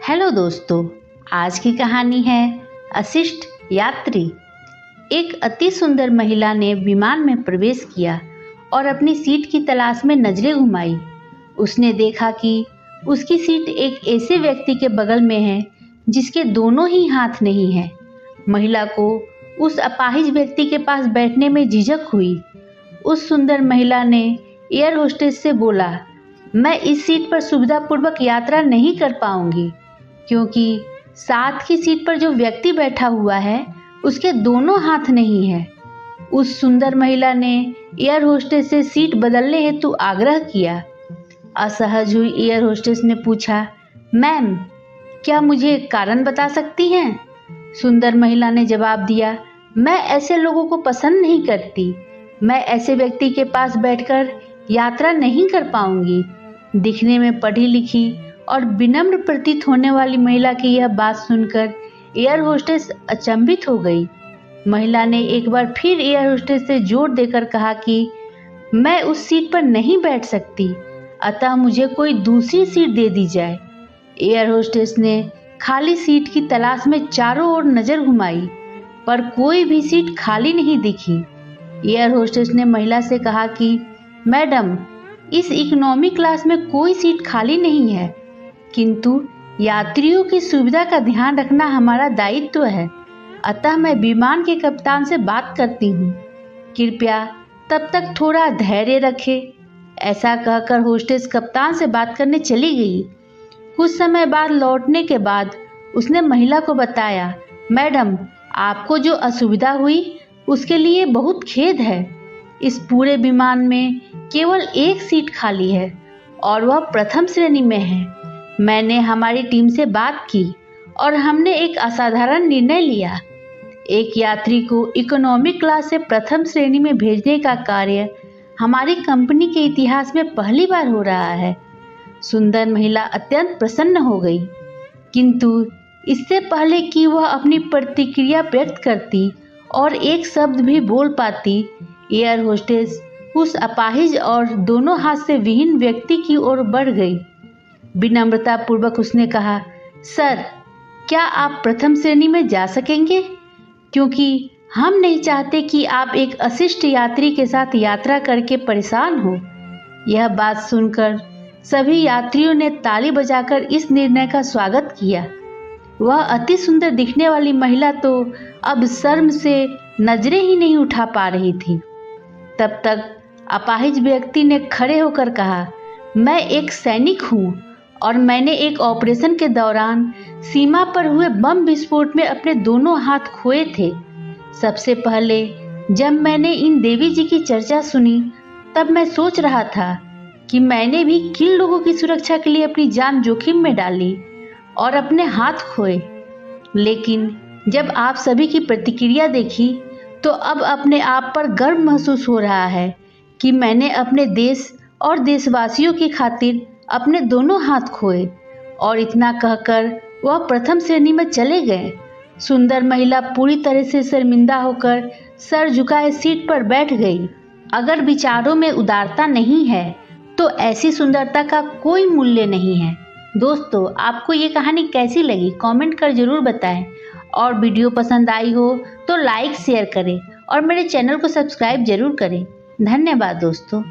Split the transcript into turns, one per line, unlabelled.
Hello दोस्तों, आज की कहानी है अशिष्ट यात्री। एक अति सुंदर महिला ने विमान में प्रवेश किया और अपनी सीट की तलाश में नजरें घुमाई। उसने देखा कि उसकी सीट एक ऐसे व्यक्ति के बगल में है जिसके दोनों ही हाथ नहीं हैं। महिला को उस अपाहिज व्यक्ति के पास बैठने में झिझक हुई। उस सुंदर महिला ने एयर होस्टेस से बोला, मैं इस सीट पर सुविधापूर्वक यात्रा नहीं कर पाऊंगी क्योंकि साथ की सीट पर जो व्यक्ति बैठा हुआ है उसके दोनों हाथ नहीं है। उस सुंदर महिला ने एयर होस्टेस से सीट बदलने हेतु आग्रह किया। असहज हुई एयर होस्टेस ने पूछा, मैम, क्या मुझे कारण बता सकती हैं? सुंदर महिला ने जवाब दिया, मैं ऐसे लोगों को पसंद नहीं करती। मैं ऐसे व्यक्ति के पास बैठकर यात्रा नहीं कर पाऊंगी। दिखने में पढ़ी लिखी और विनम्र प्रतीत होने वाली महिला की यह बात सुनकर एयर होस्टेस अचंभित हो गई। महिला ने एक बार फिर एयर होस्टेस से जोर देकर कहा कि मैं उस सीट पर नहीं बैठ सकती, अतः मुझे कोई दूसरी सीट दे दी जाए। एयर होस्टेस ने खाली सीट की तलाश में चारों ओर नजर घुमाई, पर कोई भी सीट खाली नहीं दिखी। एयर होस्टेस ने महिला से कहा कि मैडम, इस इकोनॉमी क्लास में कोई सीट खाली नहीं है, किंतु यात्रियों की सुविधा का ध्यान रखना हमारा दायित्व है, अतः मैं विमान के कप्तान से बात करती हूँ। कृपया तब तक थोड़ा धैर्य रखें। ऐसा कहकर होस्टेस कप्तान से बात करने चली गई। कुछ समय बाद लौटने के बाद उसने महिला को बताया, मैडम, आपको जो असुविधा हुई उसके लिए बहुत खेद है। इस पूरे विमान में केवल एक सीट खाली है और वह प्रथम श्रेणी में है। मैंने हमारी टीम से बात की और हमने एक असाधारण निर्णय लिया। एक यात्री को इकोनॉमी क्लास से प्रथम श्रेणी में भेजने का कार्य हमारी कंपनी के इतिहास में पहली बार हो रहा है। सुंदर महिला अत्यंत प्रसन्न हो गई, किंतु इससे पहले कि वह अपनी प्रतिक्रिया व्यक्त करती और एक शब्द भी बोल पाती, एयर होस्टेस उस अपाहिज और दोनों हाथ से विहीन व्यक्ति की ओर बढ़ गई। विनम्रता पूर्वक उसने कहा, सर, क्या आप प्रथम श्रेणी में जा सकेंगे? क्योंकि हम नहीं चाहते कि आप एक अशिष्ट यात्री के साथ यात्रा करके परेशान हो। यह बात सुनकर सभी यात्रियों ने ताली बजाकर इस निर्णय का स्वागत किया। वह अति सुंदर दिखने वाली महिला तो अब शर्म से नजरें ही नहीं उठा पा रही थी। तब तक अपाहिज व्यक्ति ने खड़े होकर कहा, मैं एक सैनिक हूँ और मैंने एक ऑपरेशन के दौरान सीमा पर हुए बम विस्फोट में अपने दोनों हाथ खोए थे। सबसे पहले जब मैंने इन देवी जी की चर्चा सुनी तब मैं सोच रहा था कि मैंने भी किन लोगों की सुरक्षा के लिए अपनी जान जोखिम में डाली और अपने हाथ खोए। लेकिन जब आप सभी की प्रतिक्रिया देखी तो अब अपने आप पर गर्व महसूस हो रहा है कि मैंने अपने देश और देशवासियों की खातिर अपने दोनों हाथ खोए। और इतना कहकर वह प्रथम श्रेणी में चले गए। सुंदर महिला पूरी तरह से शर्मिंदा होकर सर झुकाए सीट पर बैठ गई। अगर विचारों में उदारता नहीं है तो ऐसी सुंदरता का कोई मूल्य नहीं है। दोस्तों, आपको ये कहानी कैसी लगी कमेंट कर जरूर बताएं, और वीडियो पसंद आई हो तो लाइक शेयर करें और मेरे चैनल को सब्सक्राइब जरूर करें। धन्यवाद दोस्तों।